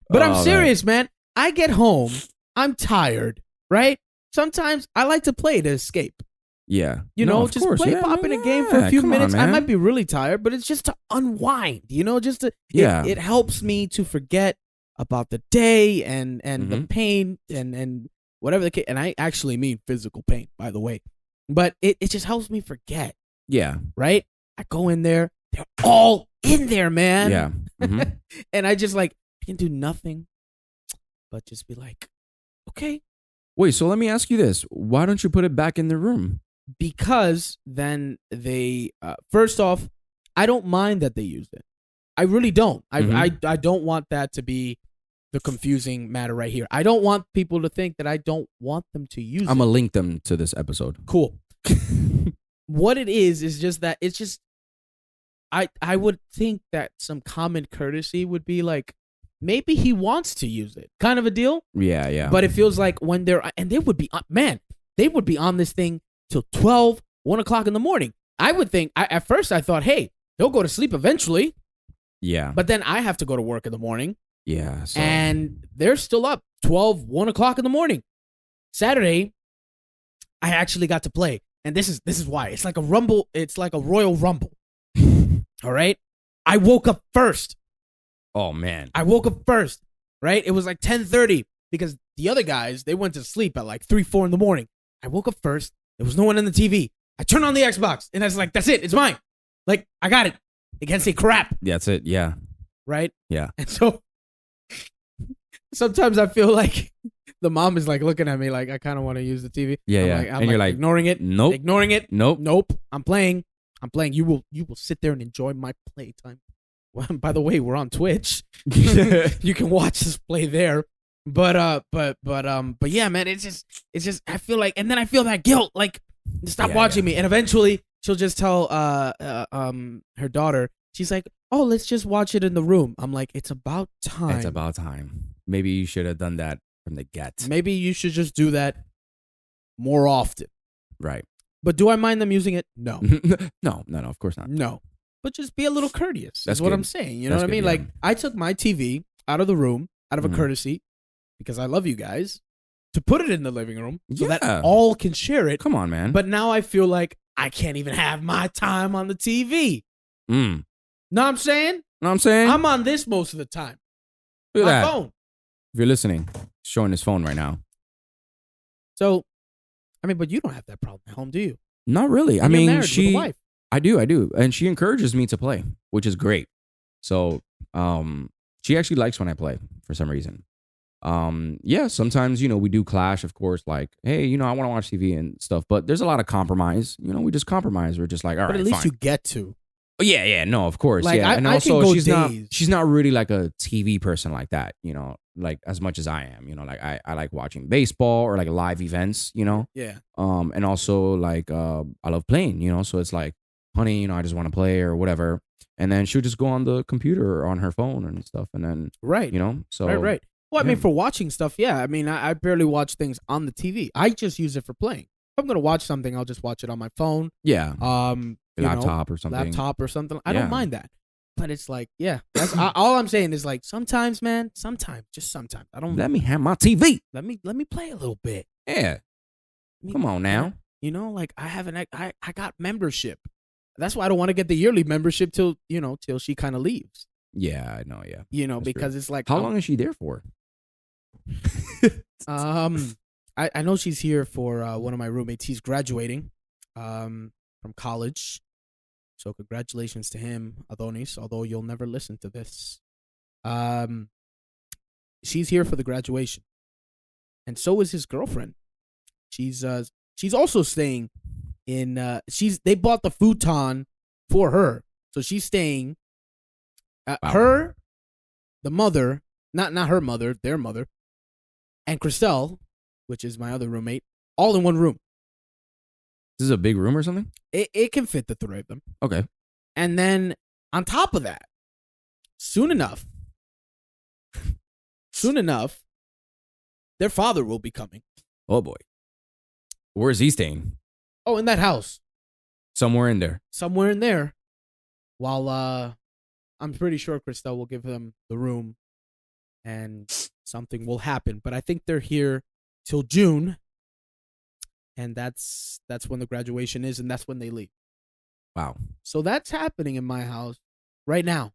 But I'm serious, man. I get home, I'm tired, right? Sometimes I like to play to escape. Yeah. You know, just play popping a game for a few minutes. I might be really tired, but it's just to unwind, just to, it helps me to forget about the day and the pain and whatever the case. And I actually mean physical pain, by the way. But it just helps me forget. Yeah. Right? I go in there. They're all in there, man. Yeah. Mm-hmm. And I just I can do nothing but just be like, okay. Wait, so let me ask you this. Why don't you put it back in the room? Because then they, first off, I don't mind that they use it. I really don't. I don't want that to be the confusing matter right here. I don't want people to think that I don't want them to use it. I'm going to link them to this episode. Cool. What it is just that it's just, I would think that some common courtesy would be like, maybe he wants to use it. Kind of a deal. Yeah, yeah. But it feels like when they would be, they would be on this thing till 12, 1 o'clock in the morning. I would think, at first I thought, hey, they'll go to sleep eventually. Yeah. But then I have to go to work in the morning. Yeah. So. And they're still up 12, 1 o'clock in the morning. Saturday, I actually got to play. And this is why. It's like a rumble. It's like a Royal Rumble. All right? I woke up first. Oh, man. I woke up first, right? It was like 10:30 because the other guys, they went to sleep at like 3, 4 in the morning. I woke up first. There was no one on the TV. I turned on the Xbox, and I was like, that's it. It's mine. Like, I got it. It can't say crap. That's it. Yeah. Right? Yeah. And so sometimes I feel like the mom is like looking at me like, I kind of want to use the TV. Yeah, I'm you're like, ignoring it. Nope. Ignoring it. Nope. Nope. I'm playing. You will sit there and enjoy my playtime. Well, by the way, we're on Twitch. You can watch us play there. But yeah, man, it's just I feel like, and then I feel that guilt, like, stop watching me. And eventually she'll just tell her daughter, she's like, oh, let's just watch it in the room. I'm like, it's about time. It's about time. Maybe you should have done that from the get. Maybe you should just do that more often. Right. But do I mind them using it? No. No, of course not. No. But just be a little courteous. That's what good. I'm saying. You know That's what I mean? good, yeah. Like, I took my TV out of the room, out of a courtesy, because I love you guys, to put it in the living room so that all can share it. Come on, man. But now I feel like I can't even have my time on the TV. Know what I'm saying? I'm on this most of the time. Look at my that. phone. If you're listening, he's showing his phone right now. So, I mean, but you don't have that problem at home, do you? Not really. And you're married with a wife. I do. And she encourages me to play, which is great. So, she actually likes when I play for some reason. Yeah, sometimes, we do clash, of course, like, hey, I want to watch TV and stuff, but there's a lot of compromise. We just compromise. We're just like, all right, but at least fine. you get to. Yeah, no, of course. Like, yeah. And I also can go she's days. not really like a TV person like that, like as much as I am, like I like watching baseball or like live events, Yeah. and also like I love playing, so it's like, honey, I just want to play or whatever. And then she'll just go on the computer or on her phone and stuff, and then Right. So Right. Well, I mean, for watching stuff, yeah. I mean, I barely watch things on the TV. I just use it for playing. If I'm gonna watch something, I'll just watch it on my phone. Yeah. Laptop or something. I don't mind that. But it's like, yeah. That's all I'm saying is like sometimes, man. Just sometimes. I don't. Let me have my TV. Let me play a little bit. Yeah. Come on now. Like I got membership. That's why I don't want to get the yearly membership till she kind of leaves. Yeah, I know. Yeah. That's because true. It's like, how long is she there for? I know she's here for one of my roommates. He's graduating from college. So congratulations to him, Adonis, although you'll never listen to this. Um, she's here for the graduation. And so is his girlfriend. She's also staying in they bought the futon for her. So she's staying Wow. her, the mother, not her mother, their mother, and Christelle, which is my other roommate, all in one room. This is a big room or something? It can fit the three of them. Okay. And then on top of that, soon enough, their father will be coming. Oh boy. Where's he staying? Oh, in that house. Somewhere in there. Somewhere in there. While I'm pretty sure Christelle will give them the room and something will happen. But I think they're here till June. And that's when the graduation is, and that's when they leave. Wow. So that's happening in my house right now.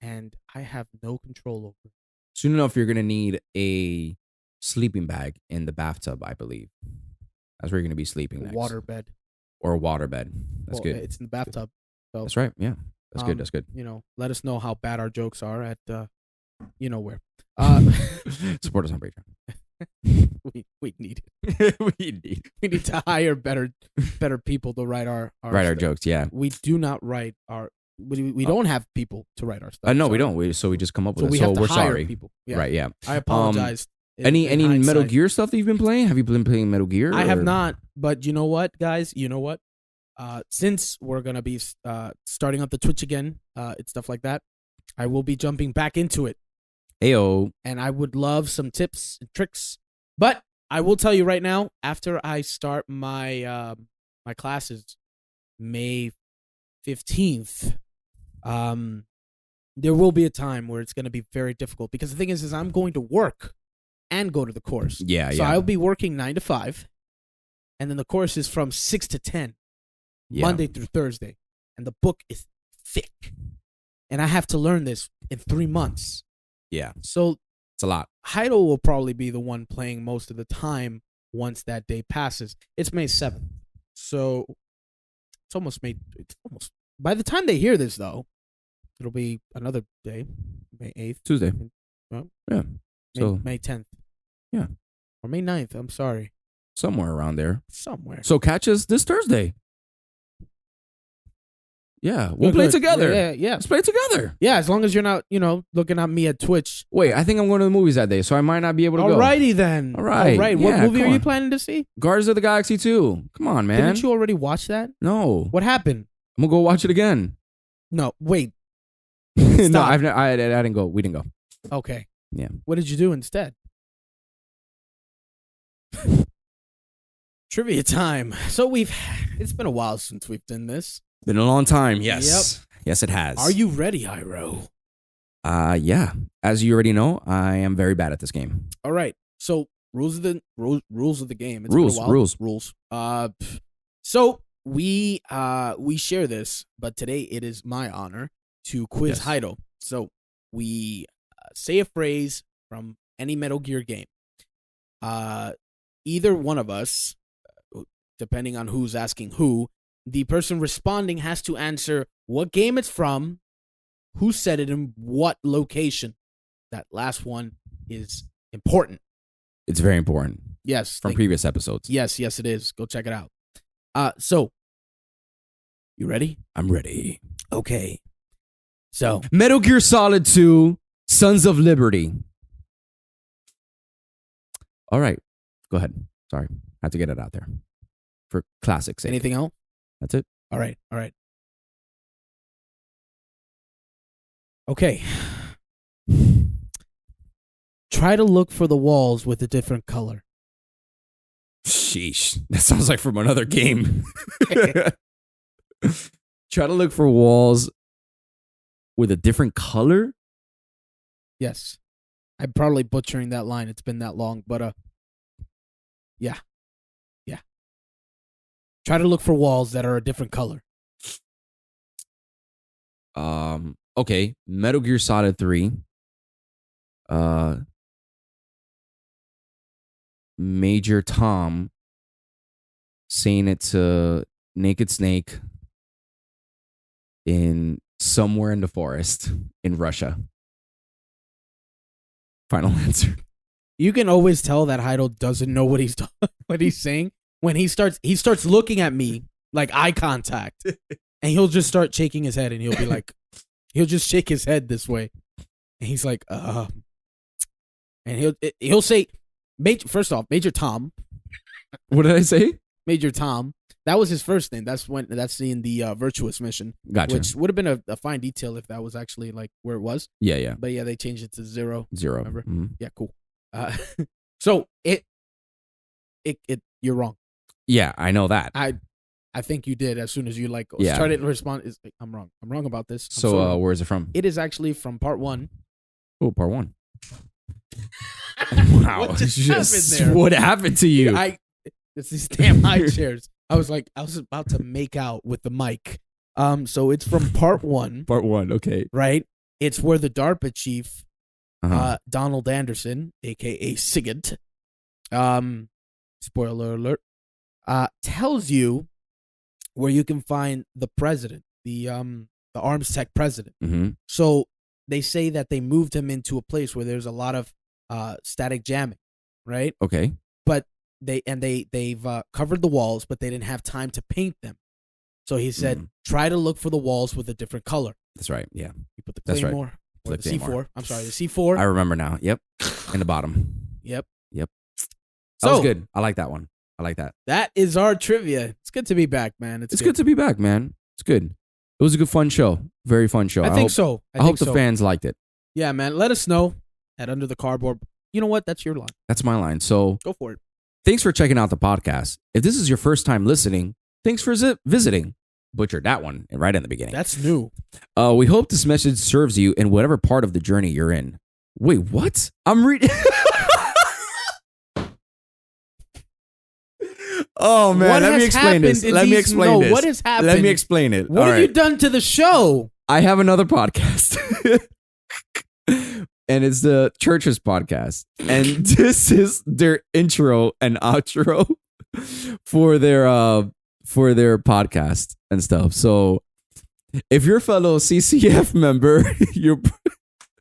And I have no control over it. Soon enough, you're going to need a sleeping bag in the bathtub, I believe. That's where you're going to be sleeping next. Water bed. Or a water bed. That's good. It's in the bathtub. So, That's right. Yeah. That's good. That's good. Let us know how bad our jokes are at, where. Support us on Patreon. we need we need to hire better people to write our jokes. Yeah. We do not write our. We don't have people to write our stuff. No, we don't. We just come up with it. We So have to we're hire sorry. people. Yeah. Right. Yeah. I apologize. Any Metal Gear stuff that you've been playing? Have you been playing Metal Gear? I have not. But you know what, guys? You know what? Since we're gonna be starting up the Twitch again, and stuff like that, I will be jumping back into it. Ayo. And I would love some tips and tricks. But I will tell you right now, after I start my my classes, May 15th, there will be a time where it's going to be very difficult, because the thing is I'm going to work and go to the course. Yeah. So I'll be working 9 to 5, and then the course is from 6 to 10, Monday through Thursday, and the book is thick, and I have to learn this in 3 months. Yeah. So it's a lot. Heido will probably be the one playing most of the time once that day passes. It's May 7th. So it's almost by the time they hear this, though, it'll be another day, May 8th. Tuesday. Well, yeah. So May 10th. Yeah. Or May 9th. I'm sorry. Somewhere around there. Somewhere. So catch us this Thursday. Yeah, we'll play together. Yeah. Let's play together. Yeah, as long as you're not, looking at me at Twitch. Wait, I think I'm going to the movies that day, so I might not be able to go. Alrighty then. All right. What movie are you planning to see? Guardians of the Galaxy 2. Come on, man. Didn't you already watch that? No. What happened? I'm going to go watch it again. No, wait. No, I didn't go. We didn't go. Okay. Yeah. What did you do instead? Trivia time. So it's been a while since we've done this. Been a long time. Yes. Yep. Yes, it has. Are you ready, Iro? Yeah. As you already know, I am very bad at this game. All right. So rules of the game. It's Rules. So we share this, but today it is my honor to quiz Heido. So we say a phrase from any Metal Gear game. Either one of us, depending on who's asking who, the person responding has to answer what game it's from, who said it, and what location. That last one is important. It's very important. Yes. From previous episodes. Yes, it is. Go check it out. So, you ready? I'm ready. Okay. So, Metal Gear Solid 2, Sons of Liberty. All right. Go ahead. Sorry. I had to get it out there. For classics. Anything else? That's it. All right. Okay. Try to look for the walls with a different color. Sheesh. That sounds like from another game. Try to look for walls with a different color? Yes. I'm probably butchering that line. It's been that long, but yeah. Try to look for walls that are a different color. Okay. Metal Gear Solid 3. Major Tom saying it to Naked Snake in somewhere in the forest in Russia. Final answer. You can always tell that Heidel doesn't know what he's saying when he starts looking at me like eye contact, and he'll just start shaking his head, and he'll be like, he'll just shake his head this way, and he's like, and he'll say, first off, Major Tom. What did I say? Major Tom. That was his first name. That's in the Virtuous mission. Gotcha. Which would have been a fine detail if that was actually like where it was. Yeah. But yeah, they changed it to Zero. Remember? Mm-hmm. Yeah, cool. So it you're wrong. Yeah, I know that. I think you did as soon as you Yeah. started to respond. Is like, I'm wrong. I'm wrong about this. So where is it from? It is actually from part 1. Oh, part 1. Wow. What just happened there? What happened to you? It's these damn high chairs. I was about to make out with the mic. So it's from part 1. Part 1, okay. Right? It's where the DARPA chief, Donald Anderson, aka Sigint, spoiler alert, tells you where you can find the president, the arms tech president. Mm-hmm. So they say that they moved him into a place where there's a lot of static jamming, right? Okay. But they've covered the walls, but they didn't have time to paint them. So he said, try to look for the walls with a different color. That's right. Yeah. You put the That's Claymore, right. or the Claymore. C4. I'm sorry, the C4. I remember now. Yep. In the bottom. Yep. That was good. I like that one. I like that. That is our trivia. It's good to be back, man. It's good to be back, man. It's good. It was a good, fun show. Very fun show. I think so. I hope the fans liked it. Yeah, man. Let us know at Under the Cardboard. You know what? That's your line. That's my line. So go for it. Thanks for checking out the podcast. If this is your first time listening, thanks for visiting. Butchered that one right in the beginning. That's new. We hope this message serves you in whatever part of the journey you're in. Wait, what? I'm reading. Oh man, let me explain this. Let me explain this. What has happened? Let me explain it. What have you done to the show? I have another podcast. And it's the Church's podcast. And this is their intro and outro for their podcast and stuff. So if you're a fellow CCF member, you're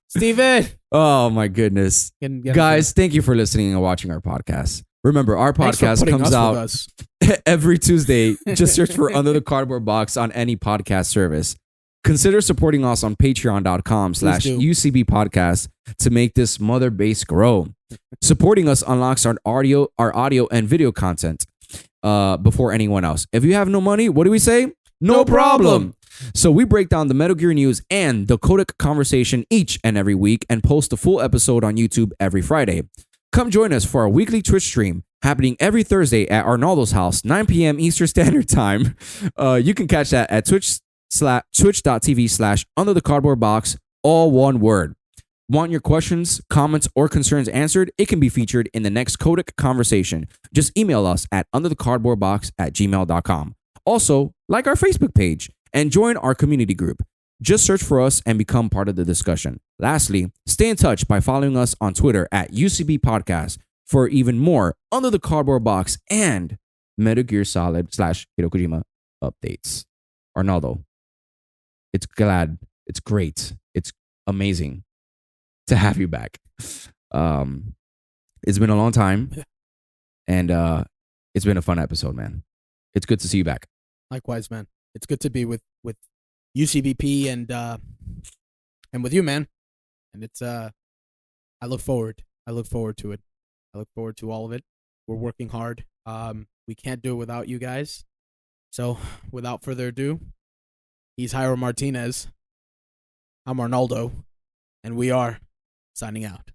Steven. Oh my goodness. Guys, thank you for listening and watching our podcast. Remember, our podcast comes out every Tuesday. Just search for Under the Cardboard Box on any podcast service. Consider supporting us on patreon.com/UCB podcast to make this mother base grow. Supporting us unlocks our audio and video content before anyone else. If you have no money, what do we say? No problem. So we break down the Metal Gear news and the Codec conversation each and every week and post a full episode on YouTube every Friday. Come join us for our weekly Twitch stream happening every Thursday at Arnaldo's house, 9 p.m. Eastern Standard Time. You can catch that at twitch.tv/underthecardboardbox, all one word. Want your questions, comments, or concerns answered? It can be featured in the next Codec conversation. Just email us at underthecardboardbox@gmail.com. Also, like our Facebook page and join our community group. Just search for us and become part of the discussion. Lastly, stay in touch by following us on Twitter at UCB Podcast for even more Under the Cardboard Box and Metal Gear Solid / Hideo Kojima updates. Arnaldo, it's great, it's amazing to have you back. It's been a long time, and it's been a fun episode, man. It's good to see you back. Likewise, man. It's good to be with UCBP and with you, man. And it's I look forward to it. I look forward to all of it. We're working hard. We can't do it without you guys. So, without further ado, he's Jairo Martinez. I'm Arnaldo, and we are signing out.